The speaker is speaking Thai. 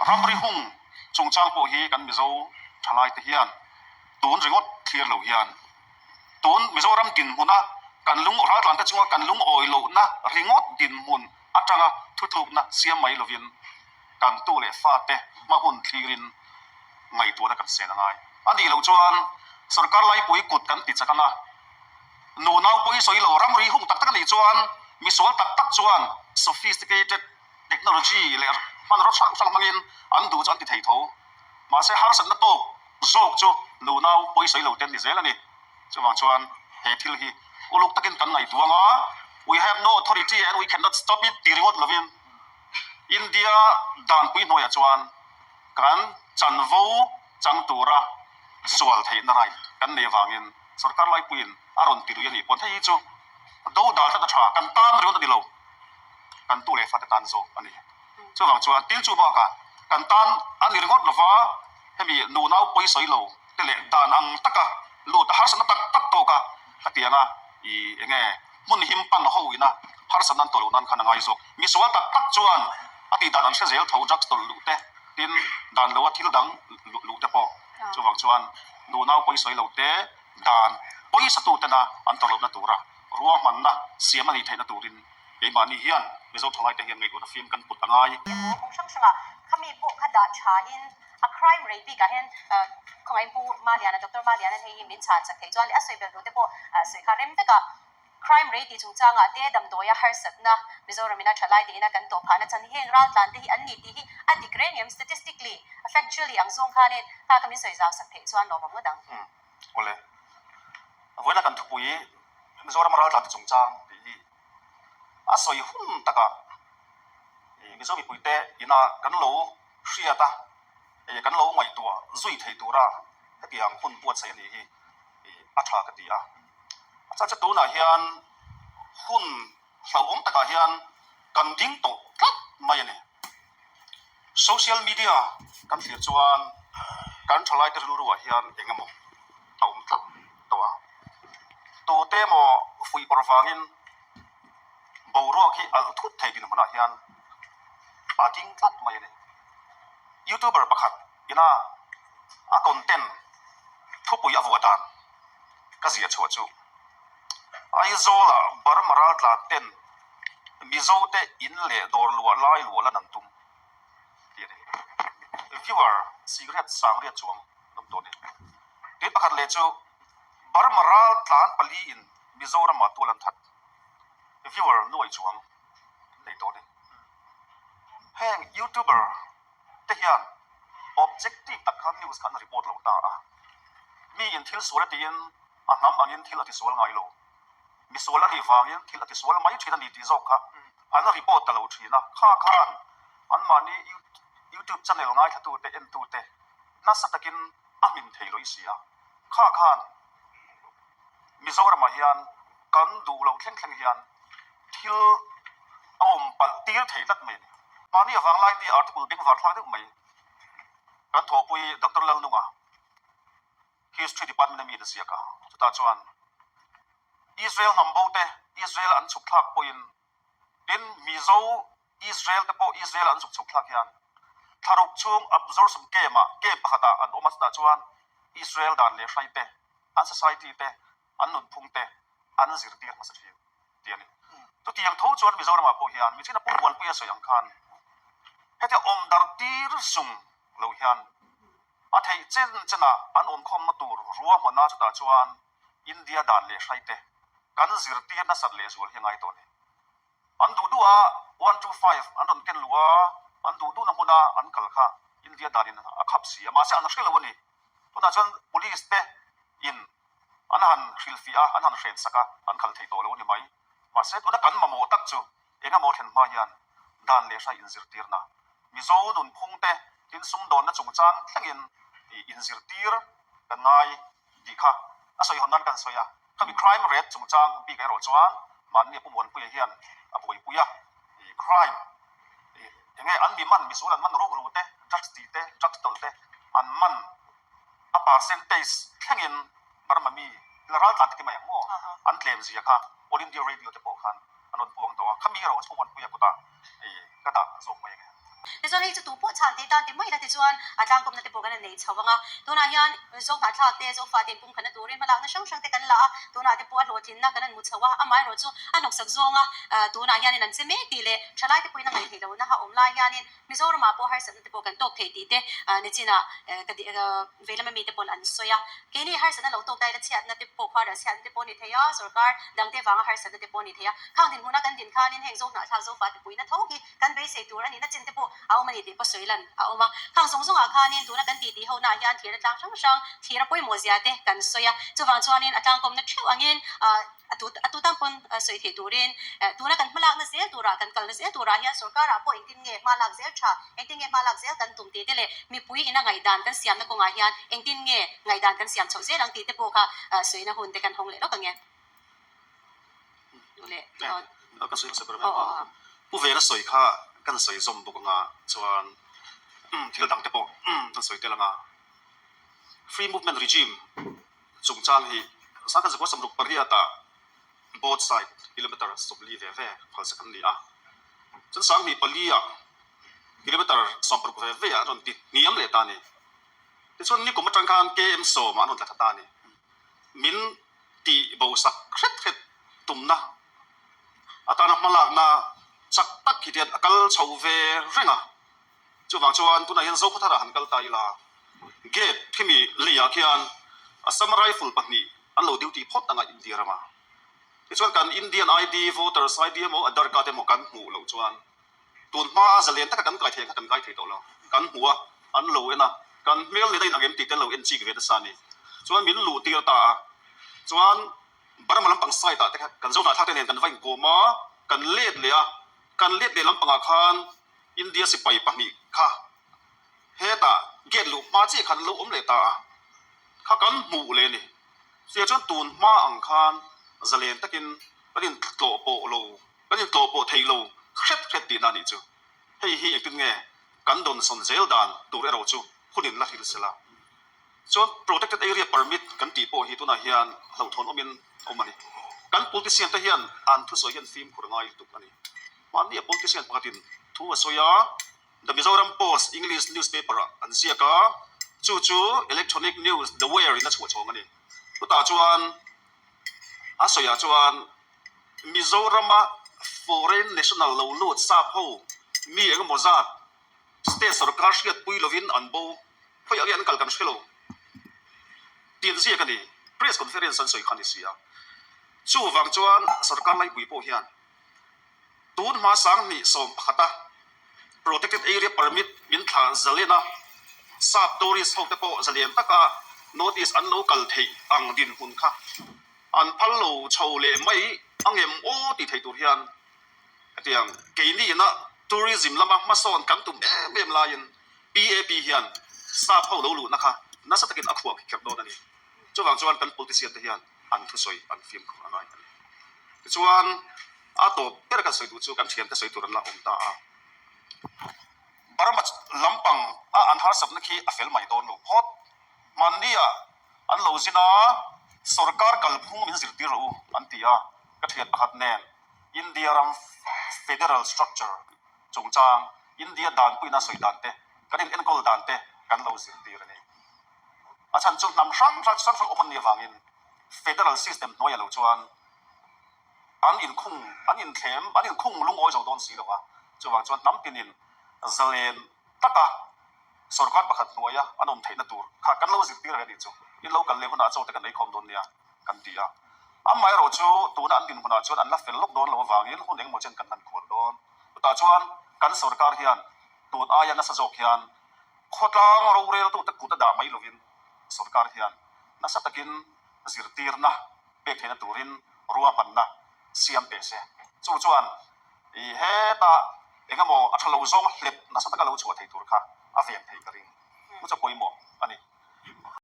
รำริหุ่งจงจางโปฮีกันมิโซทลายตะเฮียนตูนริงอดเคลียร์เหล่าเฮียนตูนมิโซรำดินมุนะกันลุงรัฐหลังตะจังว่ากันลุงออยโลนะริงอดดินมุนอัตรังะทุตุนะเสียไม่ลวินกันตู้เลฟาเตมาหุ่นคลีรินไงตัวนักกันเสียนง่ายอันนี้เราจวนสกัดไล่ปุยกุดกันติดสักนะนูนาวปุยสวยเหล่ารำริหุ่งตักตักนี่จวนมิโซตักตักจวน sophisticated technology เลยมันรถสั่งมังอินอันดูจันติไทยทูมาเสียหาสันนัตโตโจกจูนูนาวปุยสวยเหล่าเต็มดิเซลนี่จะวางจวนเฮทิลฮีอุลุกตะกินกันไหนตัวงะ we have no authority and we cannot stop it ตีริวดลวินอินเดียด่านปุยหน่วยจวนกันจันวูจังตูระสวลไทยนารายกันในวางอินสกัดไล่ปุยนอารมณ์ตีรุยันนี่ปนที่จูดูดาลทัดชากันตามริวดดิโลกันตู้เลฟัดตันโซอันนี้จะวางจวนติลจูบอกกันตามอันนี้ริวดลฟ้าให้มีนูนาวปุยสวยโลเตเลดานังตะกะลูดหาสนตักตักโตกะขัดเตียงอ่ะอีเงี้ยมุนหิมปันเขาอีนะหาสนันตัวลูนันขันง่ายโซมีส่วนตักตักจวนอดีตดันเชเซลทูจักตัวลูเตตินดันเลวทิลดังลูเตปอจะวางจวนนูนาวปุยสวยโลเตดันปุยสตูเตนะอันตัวลูนัตัวระรัวมันนะเสียมันอีเทนตัวรินไอ้มานี่เฮียนไม่ต้องทำลายแต่เฮียนไงกูนะฟิล์มกันปุตง่ายคงช่างๆเขามีบุคคลด่าชาอิน a crime rate ปีกันเห็นของไอ้ผู้มาเรียนดรมาเรียนที่มีชานสักทีจวนอาศัยเบลดูแต่พอสื่อข่าวเรื่องแต่ก็ crime rate ที่จงจังเดี๋ยวดำตัวฮาร์สัตนะมิโซรามินาชลายที่นั่นกันตัวผ่านจันที่เห็นร้านร้านที่อันนี้ที่อันที่เกรนิยม statistically factually อังซงข้าเนี่ยข้าก็มีสื่อสารสักทีจวนเราบอกว่าดังโอเควันนั้นกันทุกปีมิโซรามาร้านร้านที่จงจังที่อาศัยหุ่นตะกะมิโซมีปุยเตยินากันโลเสียตากันโลไม่ตัวจุยไทยตัวระให้เพียงหุ่นปวดใส่นี่อาชากติอ่ะอาจารย์จะดูนะเฮียนหุ่นสาวองตะกะเฮียนกันดิ้งโตครับไม่เนี่ยโซเชียลมีเดียกันเสียจวนกันทลายตะลุรัวเฮียนเองมั้งเอาตับตัวเตมอฟุยปรฟังอินบูรัวที่อัลทุดไทยดินมันเฮียนอาดิ้งตัดไม่เนี่ยยูทูบเบอร์ประคัดยินาอาคอนเทนต์ทุบปุยอวดานก็เสียชัวจูไอโซล่ะบาร์มาราตลาเต้นมิโซเตอินเล่ดอร์ลัวไล่ลัวละนันตุมเดี๋ยวนี้วิวเวอร์สิกเรตสังเรียจวงลำตัวนี้เดี๋ยวประคัดเลจูบาร์มาราตลาปลีอินมิโซรามาตัวลันทัดวิวเวอร์นุ่ยจวงในตัวนี้แห่งยูทูบเบอร์แต่ยัน objective ตักขันนิวส์ขันรีพอร์ตเราตามีอินทิลสวนตีนอันนั้นอันอินทิลอติสวนไงโลมีสวนละที่ฟังอินทิลอติสวนไม่ใช่ทันทีที่จบค่ะอันนั้นรีพอร์ตตลอดทีนะข้าขันอันมันนี่ยูทูบช่องไงถ้าตัวเตะเอ็นตัวเตะน่าสัตกินอามินเทโลอิเซียข้าขันมีสวนมาเฮียนกันดูเราแข็งแข็งเฮียนทิลเอาปัดตีเทตัดเมนมันนี่ฟังไลน์ที่อาร์ติเคิลเด้งฟังฟังได้ไหมกันทบุยดรเลนุงะ history department มีเดียกะจุดตาจวนอิสราเอลนำโบเตอิสราเอลอันสุขทักปุยนดินมิโซอิสราเอลแต่พออิสราเอลอันสุขทักยันทารุกช่วง absorb เกมเกมปะขดาอันอมัสตาจวนอิสราเอลด่านเลไซเตอัน society เตอันนุนพุงเตอันซิร์ตีร์มาสักทีเดียนี่ตัวที่ยังทูจวนมิโซรามาปุยยันมิชินาปุ่นวันปุยสยังคันเฮติอมดาร์ตีร์ซุงโลยันอาทิตย์เจนน่ะอันอมคอมมาตูรัวหัวหน้าจุดจวนอินเดียด่านเลใช่เตกันซิร์ตีน่าสัตว์เลสุลยังไงตัวนี้อันดูดูอ่ะ125อันนั้นเกินลัวอันดูดูน้ำมันอันกัลข้าอินเดียด่านินขับเสียมาเสียอันนั้นเชื่อเลยวันนี้ตัวนั้นจวน police เตอินอันนั้นฟิลฟิอาอันนั้นเฟรนสักอันขัลที่ตัวเลยวันนี้ไหมมาเสียตัวนั้นกันมาโมตักจูเองก็โมเห็นมายันด่านเลใช่อินซิร์ตีน่ะมิโซดุนพุ่งเตทินซุ่มโดนนั่นจงจังทั้งอินซิร์ตีร์กันไงดีค่ะอาศัยคนนั้นกันสวยถ้ามี crime rate จงจังปีกไอโรจวนมันเนี่ยปุ่มวันปุยเฮียนปุยปุยcrime ยังไงอันมีมันมีส่วนมันรู้เตะ drugs ตีเตะ drugs ตลเตะอันมันpercentage ทั้งบารมีแล้วเราตัดที่มาอย่างมั่วอันเคลมสิค่ะ all India radio จะบอกกันอันนั้นพวงตัวข้ามีเราช่วงวันปุยกุตาก็ตาส่งมาอย่างไง แต่ส่วนที่จะถูกพูดชันที่ตอนที่ไม่ได้ที่ส่วนทางกรมนั่นที่พูดกันในชาวบ้านตัวนั้นยันส่งหาทางเตะส่งฟ้าเต็มปุ่มขนาดตัวเรียนมาแล้วนั่นช่างๆที่กันละตัวนั้นที่พูดโหลดินนะกันนั่นมุดชาวบ้านไม่รู้จู่นกสักซงตัวนั้นยันนั่นเสไม่ตีเลยชาวไร่ที่พูดนั่งในที่เรานะคะลายยันมิโซรามาพูดให้สันที่พูดกันตกที่ตีเตะนี่จีน่ะก็ดีเวลาไม่มีที่พูดอันสวยแค่นี้ให้สันนั่นเราตกได้แล้วเชียร์นั่นที่พูดพอแล้วเชียร์ที่พูดนี่เทียสุรการดังที่ฟังให้สันที่พูดนี่เทียข้างดินหัวนักกันดินข้างดินแห่งส่งหน้าทางส่งฟ้าที่พูดนั่นทุกทีกันไปเสียตัวนี่นั่นจินที่พูดเอามันนี่ที่พูดสวยลันเอามาข้างส่งอาคารนี่ตัวนักกันตีที่เขาหน้ายันที่ระดับช่างที่ระปุยโมเสียเตะกันสวยจู่ฟังชวนนี่ทางกรมนั่นเชื่อว่างี้atu tampon soi the turin tuna kan malak na zel tura kan kal na zel tura hian sarkar apo engtin nge malak zel tha engtin nge malak zel kan tum te dele mi pui ina ngai dan kan siam na ko nga hian engtin nge ngai dan kan siam chho zel ang ti te po kha soi na hun te kan hong le lo ka nge le ka soi se ber ma pu ve na soi kha kan soi zom bu nga chuan thil dang te po kan soi te la nga free movement regime chung chang hi sa kan zakwa samruk paria ta both side kilometer sobli ve ve phal sakan ni a chun sang hi palia kilometer sompur ko ve a ron ti niam le ta ni ti chon ni ko matang khan km so ma non ta ta ni min ti bo sak khet khet tumna atana malak na chak tak khitian akal chau ve renga chuwang chuan tuna hian zo khathara han kal ta ila gate khimi leya khian asam rifle pahni an lo duty phot anga india rama chuan kan indian id voters id mo adar card mo kan mu lo chuan tun ma zalen tak kan kai the kan kai the to lo kan huwa an lo ena kan mel le dai na gem ti te lo en chi ge ta sani chuan min lu tir ta chuan baramalam pang sai ta te kan zo na tha te nen kan vain ko ma kan let le a kan let le lam panga khan india si pai pahni kha heta get lu ma chi khan lo om le ta kha kan mu le ni sia chuan tun ma ang khan zalen takin panin tlo po lo panin tlo po thei lo khet khet ti na ni chu hei hi tin nge kan don son zel dan tu re ro chu khunin la hil sela chuan protected area permit kan ti po hi tu na hian lo thon omin omani kan politician ta hian an thu so hian film khurngai tu ani man ni politician pakhatin thu asoya the Mizoram Post English newspaper an siaka chu electronic news the where in a chu chong ani tu ta chuan asoya chuan Mizoram foreign national lo lut sa pho mi eng moza state sarkar shiat pui lovin anbo phoi alian kal kan shelo tin sia kani press conference an soi khani sia chu wang chuan sarkar lai pui po hian tun ma sang ni som khata protected area permit min tha zalena sap tourist ho te po zalem taka notice an local thei ang din hun kha an phallo chole mai angem o ti thei tur hian atiang keini na tourism lama mason kan tum em lain pap hian sap ho lo lu na kha na sa takin akhwa khep do ani chuwang chuan kan politician te hian an thu soi an film khu angai chuan ato per kan soi du chu kan thiam te soi tur an la om ta a baramat lampang a an har sab na khi a fel mai don lo hot mandia an lo zina sarkar kalphung min zirti ro antia ka thiat pakhat nen india ram federal structure chungchang india dan puina soi dan te kanin enkol dan te kan lo zirti rani achan chung nam sang sang oman ni wangin federal system noya lo chuan an in khung lung oi zo don si lo wa chuwang chuan nam pinin zalen taka sarkar pakhat noya anom theina tur kha kan lo zirti rani chu in local level na chaw te kan nei khom don nia kan tia amai ro chu tuna an din huna chuan an la fel lok don lo wangin hun eng mo chen kan nan khol don ta chuan kan sarkar hian tut aya na sa jok hian khotlang ro rel tu ta kuta da mai lovin sarkar hian na sa takin zirtir na pe thena turin ruwa manna siam pe se chu chuan I heta engamo athalo zong hlep na sa taka lo chu thei tur kha a vek thei karing mu cha poimo ani